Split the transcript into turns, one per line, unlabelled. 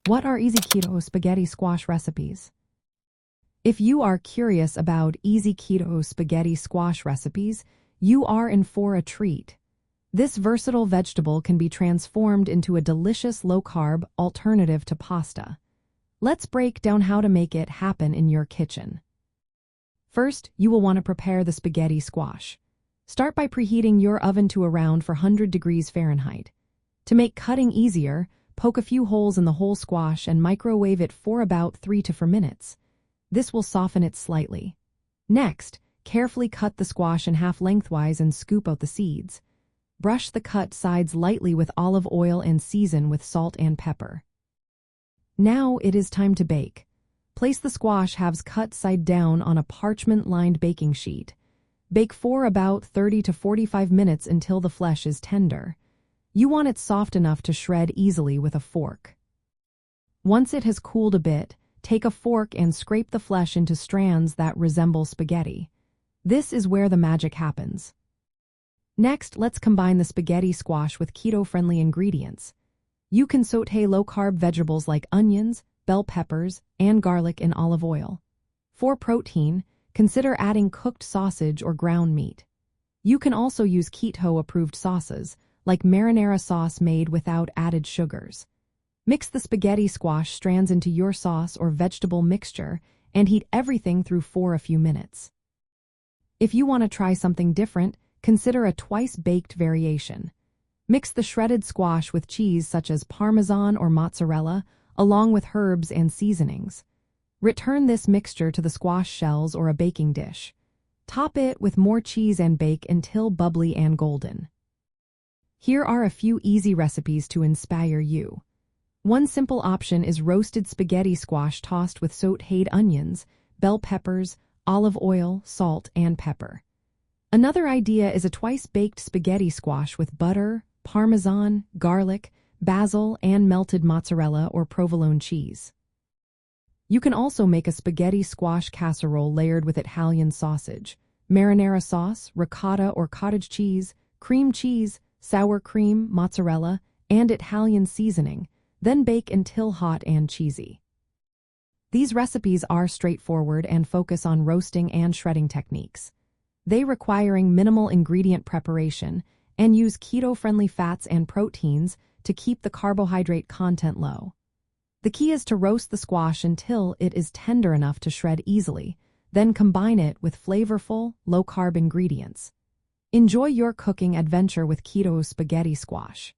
What are easy keto spaghetti squash recipes? If you are curious about easy keto spaghetti squash recipes, you are in for a treat. This versatile vegetable can be transformed into a delicious low-carb alternative to pasta. Let's break down how to make it happen in your kitchen. First, you will want to prepare the spaghetti squash. Start by preheating your oven to around 400 degrees Fahrenheit. To make cutting easier, poke a few holes in the whole squash and microwave it for about 3 to 4 minutes. This will soften it slightly. Next, carefully cut the squash in half lengthwise and scoop out the seeds. Brush the cut sides lightly with olive oil and season with salt and pepper. Now it is time to bake. Place the squash halves cut side down on a parchment-lined baking sheet. Bake for about 30 to 45 minutes until the flesh is tender. You want it soft enough to shred easily with a fork. Once it has cooled a bit, take a fork and scrape the flesh into strands that resemble spaghetti. This is where the magic happens. Next, let's combine the spaghetti squash with keto-friendly ingredients. You can sauté low-carb vegetables like onions, bell peppers, and garlic in olive oil. For protein, consider adding cooked sausage or ground meat. You can also use keto-approved sauces, like marinara sauce made without added sugars. Mix the spaghetti squash strands into your sauce or vegetable mixture and heat everything through for a few minutes. If you want to try something different, consider a twice-baked variation. Mix the shredded squash with cheese such as Parmesan or mozzarella, along with herbs and seasonings. Return this mixture to the squash shells or a baking dish. Top it with more cheese and bake until bubbly and golden. Here are a few easy recipes to inspire you. One simple option is roasted spaghetti squash tossed with sautéed onions, bell peppers, olive oil, salt, and pepper. Another idea is a twice-baked spaghetti squash with butter, Parmesan, garlic, basil, and melted mozzarella or provolone cheese. You can also make a spaghetti squash casserole layered with Italian sausage, marinara sauce, ricotta or cottage cheese, cream cheese, sour cream, mozzarella, and Italian seasoning, then bake until hot and cheesy. These recipes are straightforward and focus on roasting and shredding techniques. They requiring minimal ingredient preparation and use keto-friendly fats and proteins to keep the carbohydrate content low. The key is to roast the squash until it is tender enough to shred easily, then combine it with flavorful, low-carb ingredients. Enjoy your cooking adventure with keto spaghetti squash.